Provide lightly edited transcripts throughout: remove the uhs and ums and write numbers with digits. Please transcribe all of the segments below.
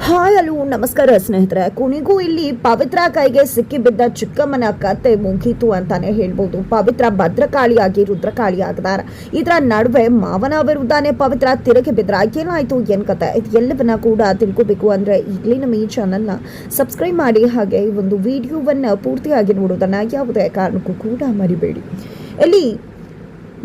Hi hello ನಮಸ್ಕಾರ ಸ್ನೇಹಿತರೆ. ಕೊನೆಗೂ ಇಲ್ಲಿ ಪವಿತ್ರ ಕೈಗೆ ಸಿಕ್ಕಿಬಿದ್ದ ಚಿಕ್ಕಮ್ಮನ ಕತೆ ಮುಗೀತು ಅಂತಾನೆ ಹೇಳ್ಬೋದು. ಪವಿತ್ರ ಭದ್ರಕಾಳಿಯಾಗಿ ರುದ್ರಕಾಳಿ ಆಗಿದ್ದಾರೆ. ಇದರ ನಡುವೆ ಮಾವನ ವಿರುದ್ಧನೇ ಪವಿತ್ರ ತಿರುಗಿ ಬಿದ್ರ. ಏನಾಯ್ತು ಏನ್ ಕತೆ ಎಲ್ಲವನ್ನ ಕೂಡ ತಿಳ್ಕೋಬೇಕು ಅಂದ್ರೆ ಈಗಲೇ ನಮ್ಮ ಈ ಚಾನಲ್ನ ಸಬ್ಸ್ಕ್ರೈಬ್ ಮಾಡಿ, ಹಾಗೆ ಈ ಒಂದು ವಿಡಿಯೋವನ್ನ ಪೂರ್ತಿಯಾಗಿ ನೋಡೋದನ್ನ ಯಾವುದೇ ಕಾರಣಕ್ಕೂ ಕೂಡ ಮರಿಬೇಡಿ. ಇಲ್ಲಿ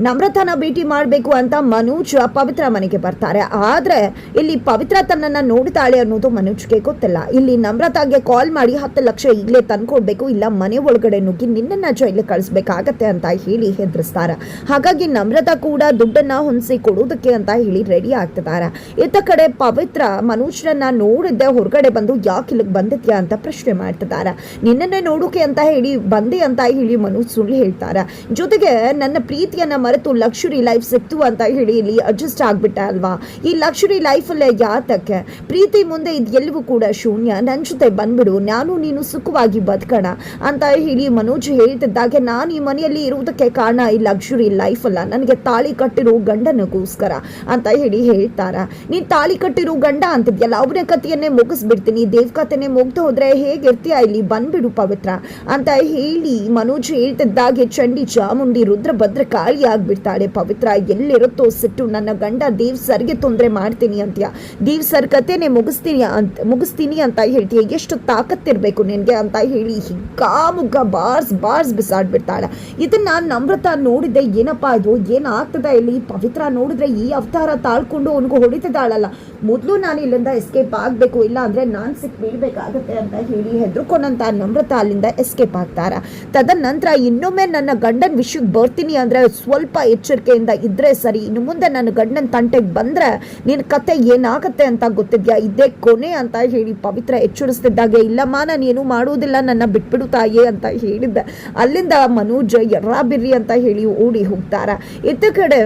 ನಮ್ರತನ ಭೇಟಿ ಮಾಡಬೇಕು ಅಂತ ಮನೋಜ್ ಪವಿತ್ರ ಮನೆಗೆ ಬರ್ತಾರೆ. ಆದ್ರೆ ಇಲ್ಲಿ ಪವಿತ್ರ ತನ್ನನ್ನ ನೋಡ್ತಾಳೆ ಅನ್ನೋದು ಮನೋಜ್ಗೆ ಗೊತ್ತಿಲ್ಲ. ಇಲ್ಲಿ ನಮ್ರತಾಗೆ ಕಾಲ್ ಮಾಡಿ 10 ಲಕ್ಷ ಈಗಲೇ ತಂದ್ಕೊಡ್ಬೇಕು, ಇಲ್ಲ ಮನೆ ಒಳಗಡೆ ನುಗ್ಗಿ ನಿನ್ನನ್ನ ಜೈಲಿಗೆ ಕಳಿಸ್ಬೇಕಾಗತ್ತೆ ಅಂತ ಹೇಳಿ ಹೆದರಿಸ್ತಾರೆ. ಹಾಗಾಗಿ ನಮ್ರತಾ ಕೂಡ ದುಡ್ಡನ್ನ ಹೊಂದಿಸಿ ಕೊಡೋದಕ್ಕೆ ಅಂತ ಹೇಳಿ ರೆಡಿ ಆಗ್ತಿದ್ದಾರೆ. ಇತ್ತ ಕಡೆ ಪವಿತ್ರ ಮನೋಜ್ರನ್ನ ನೋಡಿದ್ದೆ ಹೊರಗಡೆ ಬಂದು ಯಾಕೆ ಇಲ್ಲಿಗೆ ಬಂದಿದ್ಯಾ ಅಂತ ಪ್ರಶ್ನೆ ಮಾಡ್ತಿದ್ದಾರೆ. ನಿನ್ನನ್ನೇ ನೋಡೋಕೆ ಅಂತ ಹೇಳಿ ಬಂದೆ ಅಂತ ಹೇಳಿ ಮನೋಜ್ ಸುಳ್ಳು ಹೇಳ್ತಾರೆ. ಜೊತೆಗೆ ನನ್ನ ಪ್ರೀತಿಯನ್ನ ಮರೆತು ಲಕ್ಸುರಿ ಲೈಫ್ ಸಿಕ್ತು ಅಂತ ಹೇಳಿ ಇಲ್ಲಿ ಅಡ್ಜಸ್ಟ್ ಆಗ್ಬಿಟ್ಟ ಅಲ್ವಾ. ಈ ಲಕ್ಸುರಿ ಲೈಫಲ್ಲೇ ಯಾತಕ್ಕೆ ಪ್ರೀತಿ ಮುಂದೆ ಇದೆಲ್ಲವೂ ಕೂಡ ಶೂನ್ಯ, ನನ್ನ ಜೊತೆ ಬಂದ್ಬಿಡು, ನಾನು ನೀನು ಸುಖವಾಗಿ ಬದುಕೋಣ ಅಂತ ಹೇಳಿ ಮನೋಜ್ ಹೇಳ್ತಿದ್ದಾಗೆ, ನಾನು ಈ ಮನೆಯಲ್ಲಿ ಇರುವುದಕ್ಕೆ ಕಾರಣ ಈ ಲಕ್ಸುರಿ ಲೈಫ್ ಅಲ್ಲ, ನನಗೆ ತಾಳಿ ಕಟ್ಟಿರೋ ಗಂಡನಿಗೋಸ್ಕರ ಅಂತ ಹೇಳಿ ಹೇಳ್ತಾರ. ನೀನ್ ತಾಳಿ ಕಟ್ಟಿರೋ ಗಂಡ ಅಂತಿದ್ಯಲ್ಲ, ಅವರ ಕಥೆಯನ್ನೇ ಮುಗಿಸ್ಬಿಡ್ತೀನಿ, ದೇವ್ ಕಥೆನೆ ಮುಗ್ದು ಹೋದ್ರೆ ಹೇಗಿರ್ತೀಯ, ಇಲ್ಲಿ ಬಂದ್ಬಿಡು ಪವಿತ್ರ ಅಂತ ಹೇಳಿ ಮನೋಜ್ ಹೇಳ್ತಿದ್ದಾಗೆ ಚಂಡಿ ಚಾಮುಂಡಿ ರುದ್ರಭದ್ರ ಕಾಳಿ ಆಗ್ಬಿಡ್ತಾಳೆ. ಪವಿತ್ರ ಎಲ್ಲಿರುತ್ತೋ ಸಿಟ್ಟು, ನನ್ನ ಗಂಡ ದೇವ್ ಸರ್ಗೆ ತೊಂದರೆ ಮಾಡ್ತೀನಿ ಅಂತೀಯ, ದೇವ್ ಸರ್ ಕತೆನೆ ಮುಗಿಸ್ತೀನಿ ಅಂತ ಹೇಳ್ತೀಯ, ಎಷ್ಟು ತಾಕತ್ತಿರ್ಬೇಕು ನಿನ್ಗೆ ಅಂತ ಹೇಳಿ ಹಿಗ್ಗಾಮುಗ್ಗ ಬಾರ್ಸ್ ಬಿಸಾಡ್ಬಿಡ್ತಾಳೆ. ಇದನ್ನ ನಮ್ರತ ನೋಡಿದ್ದೆ, ಏನಪ್ಪಾ ಇದು ಏನಾಗ್ತದೆ ಇಲ್ಲಿ, ಪವಿತ್ರ ನೋಡಿದ್ರೆ ಈ ಅವತಾರ ತಾಳ್ಕೊಂಡು ಅವನಿಗೂ ಹೊಡಿತಿದ್ದಾಳಲ್ಲ, ಮೊದಲು ನಾನು ಇಲ್ಲಿಂದ ಎಸ್ಕೇಪ್ ಆಗ್ಬೇಕು, ಇಲ್ಲ ಅಂದ್ರೆ ನಾನ್ ಸಿಕ್ ಬೀಳ್ಬೇಕಾಗತ್ತೆ ಅಂತ ಹೇಳಿ ಹೆದರ್ಕೊಂಡಂತ ನಮ್ರತ ಅಲ್ಲಿಂದ ಎಸ್ಕೇಪ್ ಆಗ್ತಾರ. ತದನಂತರ ಇನ್ನೊಮ್ಮೆ ನನ್ನ ಗಂಡನ ವಿಷಯಕ್ಕೆ ಬರ್ತೀನಿ ಅಂದ್ರೆ ಸ್ವಲ್ಪ ಎಚ್ಚರಿಕೆಯಿಂದ ಇದ್ರೆ ಸರಿ, ಇನ್ನು ಮುಂದೆ ನನ್ನ ಗಂಡನ ತಂಟೆಗೆ ಬಂದ್ರೆ ನಿನ್ನ ಕತೆ ಏನಾಗತ್ತೆ ಅಂತ ಗೊತ್ತಿದ್ಯಾ, ಇದೇ ಕೊನೆ ಅಂತ ಹೇಳಿ ಪವಿತ್ರ ಎಚ್ಚರಿಸ್ತಿದ್ದಾಗೆ, ಇಲ್ಲಮ್ಮ ನಾನು ಏನು ಮಾಡುವುದಿಲ್ಲ, ನನ್ನ ಬಿಟ್ಬಿಡು ತಾಯಿ ಅಂತ ಹೇಳಿದ್ದೆ. ಅಲ್ಲಿಂದ ಮನೋಜ್ ಎರ್ರಾಬಿರ್ರಿ ಅಂತ ಹೇಳಿ ಓಡಿ ಹೋಗ್ತಾರ. ಇತ್ತ ಕಡೆ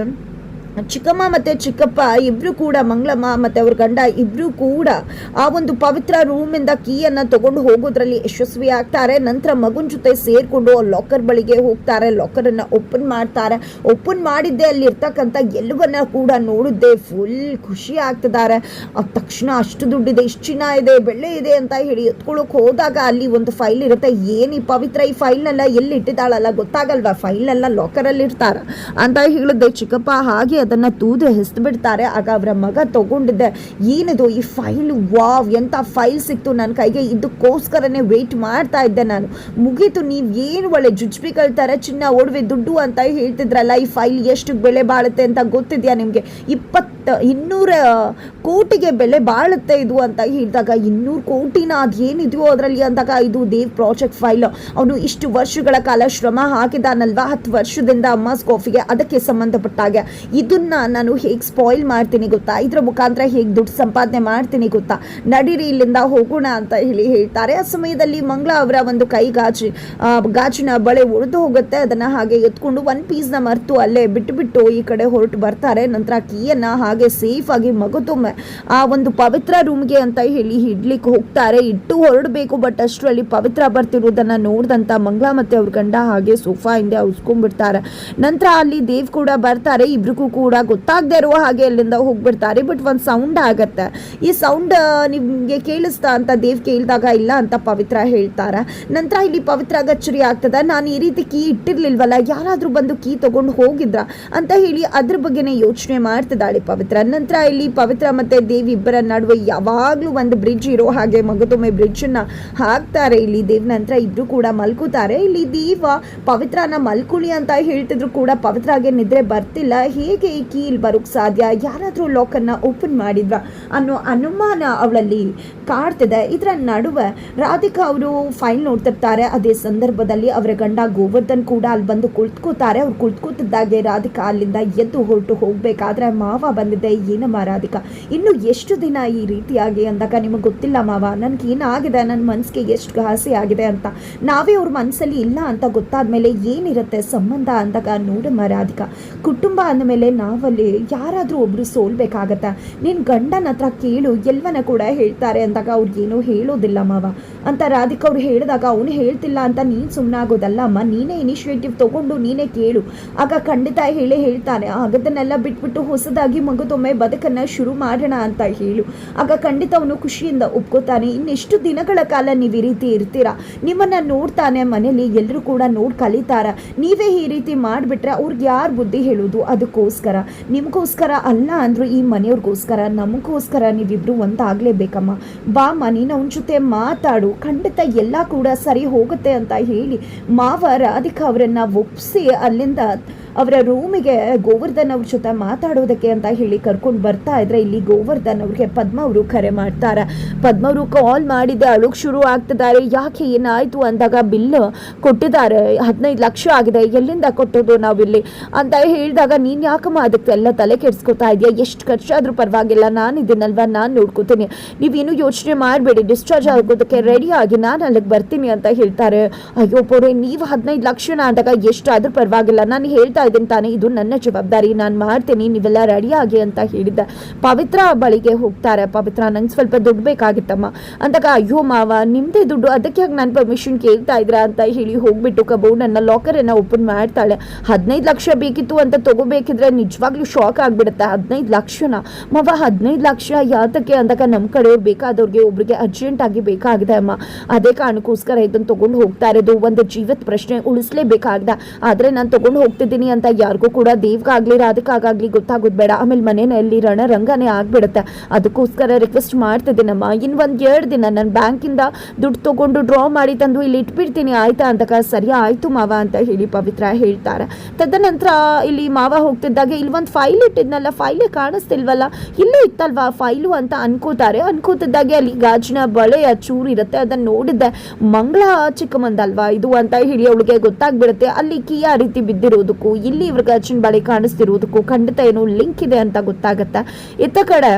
ಚಿಕ್ಕಮ್ಮ ಮತ್ತೆ ಚಿಕ್ಕಪ್ಪ ಇಬ್ರು ಕೂಡ, ಮಂಗಳಮ್ಮ ಮತ್ತೆ ಅವ್ರ ಗಂಡ ಇಬ್ರು ಕೂಡ ಆ ಒಂದು ಪವಿತ್ರ ರೂಮಿಂದ ಕೀಯನ್ನ ತಗೊಂಡು ಹೋಗೋದ್ರಲ್ಲಿ ಯಶಸ್ವಿ ಆಗ್ತಾರೆ. ನಂತರ ಮಗುನ್ ಜೊತೆ ಸೇರ್ಕೊಂಡು ಲಾಕರ್ ಬಳಿಗೆ ಹೋಗ್ತಾರೆ, ಲಾಕರ್ ಅನ್ನ ಓಪನ್ ಮಾಡ್ತಾರೆ. ಓಪನ್ ಮಾಡಿದ್ದೆ ಅಲ್ಲಿ ಇರ್ತಕ್ಕಂಥ ಎಲ್ಲವನ್ನ ಕೂಡ ನೋಡಿದ್ದೆ, ಫುಲ್ ಖುಷಿ ಆಗ್ತಿದ್ದಾರೆ. ತಕ್ಷಣ ಅಷ್ಟು ದುಡ್ಡಿದೆ, ಇಷ್ಟು ಚಿನ್ನ ಇದೆ, ಬೆಳ್ಳೆ ಇದೆ ಅಂತ ಹೇಳಿ ಎತ್ಕೊಳ್ಳೋಕೆ ಹೋದಾಗ ಅಲ್ಲಿ ಒಂದು ಫೈಲ್ ಇರುತ್ತೆ. ಏನು ಈ ಪವಿತ್ರ ಈ ಫೈಲ್ನೆಲ್ಲ ಎಲ್ಲಿ ಇಟ್ಟಿದ್ದಾಳಲ್ಲ ಗೊತ್ತಾಗಲ್ವಾ, ಫೈಲ್ನೆಲ್ಲ ಲಾಕರಲ್ಲಿ ಇರ್ತಾರ ಅಂತ ಹೇಳಿದ್ದೆ ಚಿಕ್ಕಪ್ಪ. ಹಾಗೆ ಅದನ್ನ ತೂದು ಹೆಸ್ದು ಬಿಡ್ತಾರೆ. ಆಗ ಅವರ ಮಗ ತಗೊಂಡಿದ್ದೆ, ಏನಿದು ಈ ಫೈಲ್, ವಾವ್ ಎಂತ ಫೈಲ್ ಸಿಕ್ತು ನನ್ನ ಕೈಗೆ, ಇದಕ್ಕೋಸ್ಕರನೇ ವೇಟ್ ಮಾಡ್ತಾ ಇದ್ದೆ ನಾನು, ಮುಗೀತು, ನೀವ್ ಏನು ಒಳ್ಳೆ ಜುಜ್ಬಿಗಳ ತರ ಚಿನ್ನ ಒಡವೆ ದುಡ್ಡು ಅಂತ ಹೇಳ್ತಿದ್ರಲ್ಲ, ಈ ಫೈಲ್ ಎಷ್ಟು ಬೆಲೆ ಬಾಳುತ್ತೆ ಅಂತ ಗೊತ್ತಿದ್ಯಾ ನಿಮ್ಗೆ, 200 ಕೋಟಿಗೆ ಬೆಲೆ ಬಾಳುತ್ತೆ ಇದು ಅಂತ ಹೇಳಿದಾಗ, 200 ಕೋಟಿನ ಅದೇನಿದೆಯೋ ಅದರಲ್ಲಿ ಅಂದಾಗ, ಇದು ದೇವ್ ಪ್ರಾಜೆಕ್ಟ್ ಫೈಲ್, ಅವನು ಇಷ್ಟು ವರ್ಷಗಳ ಕಾಲ ಶ್ರಮ ಹಾಕಿದಾನಲ್ವಾ, 10 ವರ್ಷದಿಂದ ಅಮ್ಮಾಸ್ ಕಾಫಿಗೆ, ಅದಕ್ಕೆ ಸಂಬಂಧಪಟ್ಟಾಗ ಇದನ್ನ ನಾನು ಹೇಗೆ ಸ್ಪಾಯಿಲ್ ಮಾಡ್ತೀನಿ ಗೊತ್ತಾ, ಇದ್ರ ಮುಖಾಂತರ ಹೇಗೆ ದುಡ್ಡು ಸಂಪಾದನೆ ಮಾಡ್ತೀನಿ ಗೊತ್ತಾ, ನಡೀರಿ ಇಲ್ಲಿಂದ ಹೋಗೋಣ ಅಂತ ಹೇಳಿ ಹೇಳ್ತಾರೆ. ಆ ಸಮಯದಲ್ಲಿ ಮಂಗಳ ಅವರ ಒಂದು ಕೈ ಗಾಜಿನ ಬಳೆ ಉಳಿದು ಹೋಗುತ್ತೆ. ಅದನ್ನ ಹಾಗೆ ಎತ್ಕೊಂಡು 1 ಪೀಸ್ನ ಮರೆತು ಅಲ್ಲೇ ಬಿಟ್ಟು ಈ ಕಡೆ ಹೊರಟು ಬರ್ತಾರೆ. ನಂತರ ಕೀಯನ್ನ ಹಾಗೆ ಸೇಫ್ ಆಗಿ ಮಗುತೊಮ್ಮೆ ಆ ಒಂದು ಪವಿತ್ರ ರೂಮ್ಗೆ ಅಂತ ಹೇಳಿ ಇಡ್ಲಿಕ್ಕೆ ಹೋಗ್ತಾರೆ. ಇಟ್ಟು ಹೊರಡಬೇಕು, ಬಟ್ ಅಷ್ಟರಲ್ಲಿ ಪವಿತ್ರ ಬರ್ತಿರೋದನ್ನ ನೋಡಿದಂತ ಮಂಗಳ ಮತ್ತೆ ಅವ್ರ ಗಂಡ ಹಾಗೆ ಸೋಫಾ ಹಿಂದೆ ಉಸ್ಕೊಂಡ್ಬಿಡ್ತಾರೆ. ನಂತರ ಅಲ್ಲಿ ದೇವ್ ಕೂಡ ಬರ್ತಾರೆ. ಇಬ್ರಿಗೂ ಕೂಡ ಗೊತ್ತಾಗದೆ ಇರುವ ಹಾಗೆ ಅಲ್ಲಿಂದ ಹೋಗ್ಬಿಡ್ತಾರೆ. ಬಟ್ ಒಂದು ಸೌಂಡ್ ಆಗತ್ತೆ. ಈ ಸೌಂಡ್ ನಿಮ್ಗೆ ಕೇಳಿಸ್ತಾ ಅಂತ ದೇವ್ ಕೇಳಿದಾಗ ಇಲ್ಲ ಅಂತ ಪವಿತ್ರ ಹೇಳ್ತಾರೆ. ನಂತರ ಇಲ್ಲಿ ಪವಿತ್ರ ಗಚ್ಚರಿ ಆಗ್ತದ, ನಾನು ಈ ರೀತಿ ಕೀ ಇಟ್ಟಿರ್ಲಿಲ್ವಲ್ಲ, ಯಾರಾದ್ರೂ ಬಂದು ಕೀ ತಗೊಂಡು ಹೋಗಿದ್ರ ಅಂತ ಹೇಳಿ ಅದ್ರ ಬಗ್ಗೆನೇ ಯೋಚನೆ ಮಾಡ್ತಿದ್ದಾಳೆ ಪವಿತ್ರ. ನಂತರ ಇಲ್ಲಿ ಪವಿತ್ರ ಮತ್ತೆ ದೇವ್ ಇಬ್ಬರ ನಡುವೆ ಯಾವಾಗ್ಲೂ ಒಂದು ಬ್ರಿಡ್ಜ್ ಇರೋ ಹಾಗೆ ಮಗದೊಮ್ಮೆ ಬ್ರಿಡ್ಜ್ ಅನ್ನ ಹಾಕ್ತಾರೆ ಇಲ್ಲಿ ದೇವ್. ನಂತರ ಇಬ್ರು ಕೂಡ ಮಲ್ಕೋತಾರೆ. ಇಲ್ಲಿ ದೇವ ಪವಿತ್ರನ ಮಲ್ಕುಳಿ ಅಂತ ಹೇಳ್ತಿದ್ರು ಕೂಡ ಪವಿತ್ರಗೆ ನಿದ್ರೆ ಬರ್ತಿಲ್ಲ. ಹೇಗೆ ಈ ಕೀ ಇಲ್ಲಿ ಬರೋಕ್ ಸಾಧ್ಯ, ಯಾರಾದ್ರೂ ಲಾಕರ್ನ ಓಪನ್ ಮಾಡಿದ್ರ ಅನ್ನೋ ಅನುಮಾನ ಅವಳಲ್ಲಿ ಕಾಡ್ತಿದೆ. ಇದರ ನಡುವೆ ರಾಧಿಕಾ ಅವರು ಫೈಲ್ ನೋಡ್ತಿರ್ತಾರೆ. ಅದೇ ಸಂದರ್ಭದಲ್ಲಿ ಅವರ ಗಂಡ ಗೋವರ್ಧನ್ ಕೂಡ ಅಲ್ಲಿ ಬಂದು ಕುಳಿತುಕೋತಾರೆ. ಅವ್ರು ಕುಳಿತುಕೋತಿದ್ದಾಗೆ ರಾಧಿಕಾ ಅಲ್ಲಿಂದ ಎದ್ದು ಹೊರಟು ಹೋಗ್ಬೇಕಾದ್ರೆ, ಮಾವ ಬಂದಿದ್ದೆ, ಏನಮ್ಮ ರಾಧಿಕಾ ಇನ್ನು ಎಷ್ಟು ದಿನ ಈ ರೀತಿಯಾಗಿ ಅಂದಾಗ, ನಿಮಗೆ ಗೊತ್ತಿಲ್ಲ ಮಾವ, ನನ್ಗೆ ಏನಾಗಿದೆ, ನನ್ನ ಮನ್ಸಿಗೆ ಎಷ್ಟು ಘಾಸಿ ಆಗಿದೆ ಅಂತ, ನಾವೇ ಅವ್ರ ಮನಸ್ಸಲ್ಲಿ ಇಲ್ಲ ಅಂತ ಗೊತ್ತಾದ್ಮೇಲೆ ಏನಿರುತ್ತೆ ಸಂಬಂಧ ಅಂದಾಗ, ನೋಡಮ್ಮ ರಾಧಿಕಾ, ಕುಟುಂಬ ಅಂದಮೇಲೆ ನಾವಲ್ಲಿ ಯಾರಾದರೂ ಒಬ್ಬರು ಸೋಲ್ಬೇಕಾಗತ್ತಾ? ನಿನ್ನ ಗಂಡನ ಹತ್ರ ಕೇಳು, ಎಲ್ಲವನ್ನ ಕೂಡ ಹೇಳ್ತಾರೆ ಅಂದಾಗ ಅವ್ರಿಗೇನು ಹೇಳೋದಿಲ್ಲ ಮಾವ ಅಂತ ರಾಧಿಕಾ ಅವ್ರು ಹೇಳಿದಾಗ ಅವನು ಹೇಳ್ತಿಲ್ಲ ಅಂತ ನೀನು ಸುಮ್ಮನಾಗೋದಲ್ಲ ಅಮ್ಮ, ನೀನೇ ಇನಿಷಿಯೇಟಿವ್ ತೊಗೊಂಡು ನೀನೇ ಕೇಳು, ಆಗ ಖಂಡಿತ ಹೇಳ್ತಾನೆ. ಆಗದನ್ನೆಲ್ಲ ಬಿಟ್ಬಿಟ್ಟು ಹೊಸದಾಗಿ ಮಗುದೊಮ್ಮೆ ಬದುಕನ್ನು ಶುರು ಮಾಡೋಣ ಅಂತ ಹೇಳು, ಆಗ ಖಂಡಿತ ಅವನು ಖುಷಿಯಿಂದ ಒಪ್ಕೋತಾನೆ. ಇನ್ನೆಷ್ಟು ದಿನಗಳ ಕಾಲ ನೀವು ಈ ರೀತಿ ಇರ್ತೀರಾ? ನಿಮ್ಮನ್ನು ನೋಡ್ತಾನೆ ಮನೇಲಿ ಎಲ್ಲರೂ ಕೂಡ ನೋಡಿ ಕಲಿತಾರ. ನೀವೇ ಈ ರೀತಿ ಮಾಡಿಬಿಟ್ರೆ ಅವ್ರಿಗೆ ಯಾರು ಬುದ್ಧಿ ಹೇಳೋದು? ಅದಕ್ಕೋಸ್ಕರ ನಿಮಗೋಸ್ಕರ ಅಲ್ಲ ಅಂದರೂ ಈ ಮನೆಯವ್ರಿಗೋಸ್ಕರ ನಮಗೋಸ್ಕರ ನೀವಿಬ್ರು ಒಂದಾಗಲೇಬೇಕಮ್ಮ. ಬಾಮ್ಮ, ನೀನು ಅವನ ಜೊತೆ ಮಾತಾಡು, ಖಂಡಿತ ಎಲ್ಲ ಕೂಡ ಸರಿ ಹೋಗುತ್ತೆ ಅಂತ ಹೇಳಿ ಮಾವ ರಾಧಿಕಾ ಅವರನ್ನು ಒಪ್ಪಿಸಿ ಅಲ್ಲಿಂದ ಅವರ ರೂಮಿಗೆ ಗೋವರ್ಧನ್ ಅವ್ರ ಜೊತೆ ಮಾತಾಡೋದಕ್ಕೆ ಅಂತ ಹೇಳಿ ಕರ್ಕೊಂಡು ಬರ್ತಾ ಇದ್ರೆ ಇಲ್ಲಿ ಗೋವರ್ಧನ್ ಅವ್ರಿಗೆ ಪದ್ಮ ಅವರು ಕರೆ ಮಾಡ್ತಾರೆ. ಪದ್ಮ ಅವರು ಕಾಲ್ ಮಾಡಿದ್ದೆ ಅಳುಗ್ ಶುರು ಆಗ್ತಿದ್ದಾರೆ. ಯಾಕೆ ಏನಾಯ್ತು ಅಂದಾಗ ಬಿಲ್ ಕೊಟ್ಟಿದ್ದಾರೆ, 15 ಲಕ್ಷ ಆಗಿದೆ, ಎಲ್ಲಿಂದ ಕೊಟ್ಟೋದು ನಾವಿಲ್ಲಿ ಅಂತ ಹೇಳಿದಾಗ ನೀನು ಯಾಕಮ್ಮ ಅದಕ್ಕೆಲ್ಲ ತಲೆ ಕೆಡ್ಸ್ಕೊತಾ ಇದೆಯಾ? ಎಷ್ಟು ಖರ್ಚಾದ್ರೂ ಪರವಾಗಿಲ್ಲ, ನಾನು ಇದನ್ನಲ್ವಾ, ನಾನು ನೋಡ್ಕೋತೀನಿ, ನೀವೇನು ಯೋಚನೆ ಮಾಡಬೇಡಿ, ಡಿಸ್ಚಾರ್ಜ್ ಆಗೋದಕ್ಕೆ ರೆಡಿ ಆಗಿ ನಾನು ಅಲ್ಲಿಗೆ ಬರ್ತೀನಿ ಅಂತ ಹೇಳ್ತಾರೆ. ಅಯ್ಯೋ ಪೋರೆ, ನೀವು 15 ಲಕ್ಷನ ಅಂದಾಗ ಎಷ್ಟಾದ್ರೂ ಪರವಾಗಿಲ್ಲ, ನಾನು ಹೇಳ್ತಾ ಇದ್ದೀನಿ ತಾನೇ, ಇದು ನನ್ನ ಜವಾಬ್ದಾರಿ, ನಾನು ಮಾಡ್ತೀನಿ, ನೀವೆಲ್ಲ ರೆಡಿ ಆಗಿ ಅಂತ ಹೇಳಿದ್ದೆ. ಪವಿತ್ರ ಬಳಿಗೆ ಹೋಗ್ತಾರೆ. ಪವಿತ್ರ, ನಂಗೆ ಸ್ವಲ್ಪ ದುಡ್ಡು ಬೇಕಾಗಿತ್ತಮ್ಮ ಅಂದಾಗ, ಅಯ್ಯೋ ಮಾವ ನಿಮ್ಮದೇ ದುಡ್ಡು, ಅದಕ್ಕೆ ನಾನು ಪರ್ಮಿಷನ್ ಕೇಳ್ತಾ ಇದ್ರಾ ಅಂತ ಹೇಳಿ ಹೋಗ್ಬಿಟ್ಟು ಕಬೋ ನನ್ನ ಲಾಕರನ್ನು ಓಪನ್ ಮಾಡ್ತಾಳೆ. 15 ಲಕ್ಷ ಬೇಕಿತ್ತು ಅಂತ ತಗೋಬೇಕಿದ್ರೆ ನಿಜವಾಗ್ಲೂ ಶಾಕ್ ಆಗಿಬಿಡುತ್ತೆ. 15 ಲಕ್ಷನ ಮಾವ, 15 ಲಕ್ಷ ಯಾತಕ್ಕೆ ಅಂದಾಗ, ನಮ್ಮ ಕಡೆಯವ್ರು ಬೇಕಾದವ್ರಿಗೆ ಒಬ್ರಿಗೆ ಅರ್ಜೆಂಟಾಗಿ ಬೇಕಾಗಿದೆ ಅಮ್ಮ, ಅದೇ ಕಾರಣಕ್ಕೋಸ್ಕರ ಇದನ್ನು ತೊಗೊಂಡು ಹೋಗ್ತಾ ಇರೋದು, ಒಂದು ಜೀವದ ಪ್ರಶ್ನೆ ಉಳಿಸ್ಲೇಬೇಕಾಗ್ದ, ಆದರೆ ನಾನು ತೊಗೊಂಡು ಹೋಗ್ತಿದ್ದೀನಿ ಅಂತ ಯಾರಿಗೂ ಕೂಡ ದೇವ್ಗಾಗ್ಲಿ ರಾಧಿಕಾಗ್ಲಿ ಗೊತ್ತಾಗೋದು ಬೇಡ, ಆಮೇಲೆ ಮನೆಯಲ್ಲಿ ರಣರಂಗನೇ ಆಗ್ಬಿಡುತ್ತೆ, ಅದಕ್ಕೋಸ್ಕರ ರಿಕ್ವೆಸ್ಟ್ ಮಾಡ್ತಿದ್ದೀನಮ್ಮ, ಇನ್ನು 1-2 ದಿನ ನಾನು ಬ್ಯಾಂಕಿಂದ ದುಡ್ಡು ತೊಗೊಂಡು ಡ್ರಾ ಮಾಡಿ ತಂದು ಇಲ್ಲಿ ಇಟ್ಬಿಡ್ತೀನಿ ಆಯ್ತಾ ಅಂದಾಗ, ಸರಿ ಆಯಿತು ಮಾವ ಅಂತ ಹೇಳಿ ಪವಿತ್ರ ಹೇಳ್ತಾರೆ. ತದನಂತರ ಇಲ್ಲಿ ಮಾವ ಹೋಗ್ತಿದ್ದಾಗ ಇಲ್ಲಿ ಒಂದು ಫೈಲ್ ಇಟ್ಟಿದ್ನಲ್ಲ, ಫೈಲೇ ಕಾಣಿಸ್ತಿಲ್ವಲ್ಲ, ಇಲ್ಲೇ ಇತ್ತಲ್ವಾ ಫೈಲು ಅಂತ ಅನ್ಕೋತಿದ್ದಾಗೆ ಅಲ್ಲಿ ಗಾಜಿನ ಬಳೆಯ ಚೂರು ಇರುತ್ತೆ, ಅದನ್ನು ನೋಡಿದ್ದೆ, ಮಂಗಳ ಚಿಕ್ಕಮ್ಮಂದಲ್ವಾ ಇದು ಅಂತ ಹೇಳಿ ಅವಳಿಗೆ ಗೊತ್ತಾಗ್ಬಿಡುತ್ತೆ. ಅಲ್ಲಿ ಕೀ ಆ ರೀತಿ ಬಿದ್ದಿರೋದಕ್ಕೂ ಇಲ್ಲಿ ಇವ್ರ ಗಾಜಿನ ಬಳೆ ಕಾಣಿಸ್ತಿರೋದಕ್ಕೂ ಖಂಡಿತ ಏನೋ ಲಿಂಕ್ ಇದೆ ಅಂತ ಗೊತ್ತಾಗತ್ತೆ. ಇತ್ತ ಕಡೆ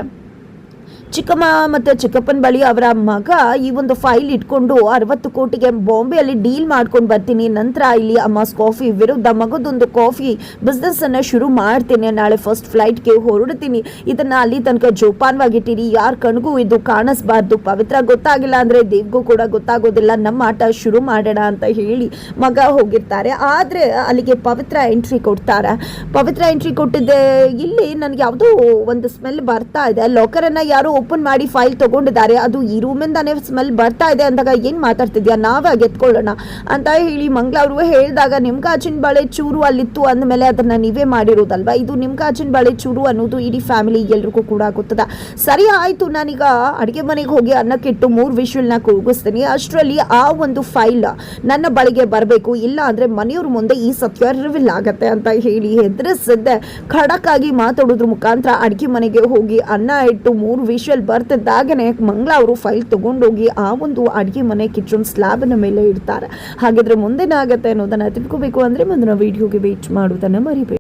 ಚಿಕ್ಕಮ್ಮ ಮತ್ತು ಚಿಕ್ಕಪ್ಪನ ಬಳಿ ಅವರ ಮಗ ಈ ಒಂದು ಫೈಲ್ ಇಟ್ಕೊಂಡು 60 ಕೋಟಿಗೆ ಬಾಂಬೆಯಲ್ಲಿ ಡೀಲ್ ಮಾಡ್ಕೊಂಡು ಬರ್ತೀನಿ, ನಂತರ ಇಲ್ಲಿ ಅಮ್ಮಾಸ್ ಕಾಫಿ ವಿರುದ್ಧ ಮಗದೊಂದು ಕಾಫಿ ಬಿಸ್ನೆಸ್ಸನ್ನು ಶುರು ಮಾಡ್ತೀನಿ, ನಾಳೆ ಫಸ್ಟ್ ಫ್ಲೈಟ್ಗೆ ಹೊರಡ್ತೀನಿ, ಇದನ್ನು ಅಲ್ಲಿ ತನಕ ಜೋಪಾನವಾಗಿಟ್ಟಿರಿ, ಯಾರ ಕಣ್ಗೂ ಇದು ಕಾಣಿಸ್ಬಾರ್ದು, ಪವಿತ್ರ ಗೊತ್ತಾಗಿಲ್ಲ ಅಂದರೆ ದೇವ್ಗೂ ಕೂಡ ಗೊತ್ತಾಗೋದಿಲ್ಲ, ನಮ್ಮ ಆಟ ಶುರು ಮಾಡೋಣ ಅಂತ ಹೇಳಿ ಮಗ ಹೋಗಿರ್ತಾರೆ. ಆದರೆ ಅಲ್ಲಿಗೆ ಪವಿತ್ರ ಎಂಟ್ರಿ ಕೊಡ್ತಾರೆ. ಪವಿತ್ರ ಎಂಟ್ರಿ ಕೊಟ್ಟಿದ್ದೆ, ಇಲ್ಲಿ ನನಗೆ ಯಾವುದೋ ಒಂದು ಸ್ಮೆಲ್ ಬರ್ತಾ ಇದೆ, ಲಾಕರನ್ನು ಯಾರೋ ಓಪನ್ ಮಾಡಿ ಫೈಲ್ ತಗೊಂಡಿದ್ದಾರೆ, ಅದು ಈ ರೂಮಿಂದಾನೇ ಸ್ಮೆಲ್ ಬರ್ತಾ ಇದೆ ಅಂದಾಗ, ಏನು ಮಾತಾಡ್ತಿದ್ಯಾ, ನಾವೇ ಎತ್ಕೊಳ್ಳೋಣ ಅಂತ ಹೇಳಿ ಮಂಗಳವರು ಹೇಳಿದಾಗ, ನಿಮ್ಮ ಗಾಜಿನ ಬಳೆ ಚೂರು ಅಲ್ಲಿತ್ತು ಅಂದಮೇಲೆ ಅದನ್ನು ನೀವೇ ಮಾಡಿರೋದಲ್ವಾ, ಇದು ನಿಮ್ಮ ಗಾಜಿನ ಬಳೆ ಚೂರು ಅನ್ನೋದು ಇಡೀ ಫ್ಯಾಮಿಲಿ ಎಲ್ರಿಗೂ ಕೂಡ ಗೊತ್ತದ, ಸರಿ ಆಯಿತು, ನಾನೀಗ ಅಡುಗೆ ಮನೆಗೆ ಹೋಗಿ ಅನ್ನಕ್ಕಿಟ್ಟು 3 ವಿಷಲ್ನ ಕೂಗಿಸ್ತೀನಿ, ಅಷ್ಟರಲ್ಲಿ ಆ ಒಂದು ಫೈಲ್ ನನ್ನ ಬಳಿಗೆ ಬರಬೇಕು, ಇಲ್ಲ ಅಂದರೆ ಮನೆಯವ್ರ ಮುಂದೆ ಈ ಸತ್ಯ ರಿವೀಲ್ ಆಗತ್ತೆ ಅಂತ ಹೇಳಿ ಹೆದರಿಸಿದ್ದೆ. ಖಡಕ್ ಆಗಿ ಮಾತಾಡೋದ್ರ ಮುಖಾಂತರ ಅಡುಗೆ ಮನೆಗೆ ಹೋಗಿ ಅನ್ನ ಇಟ್ಟು 3 ವಿಷಲ್ ಬರ್ತಿದ್ದಾಗನೇ ಮಂಗಳ ಅವರು ಫೈಲ್ ತಗೊಂಡೋಗಿ ಆ ಒಂದು ಅಡುಗೆ ಮನೆ ಕಿಚನ್ ಸ್ಲ್ಯಾಬ್ನ ಮೇಲೆ ಇಡ್ತಾರೆ. ಹಾಗಿದ್ರೆ ಮುಂದೇನಾಗತ್ತೆ ಅನ್ನೋದನ್ನ ತಿಳ್ಕೋಬೇಕು ಅಂದರೆ ಮುಂದಿನ ವಿಡಿಯೋಗೆ ವೇಟ್ ಮಾಡೋದನ್ನು ಮರಿಬೇಡಿ.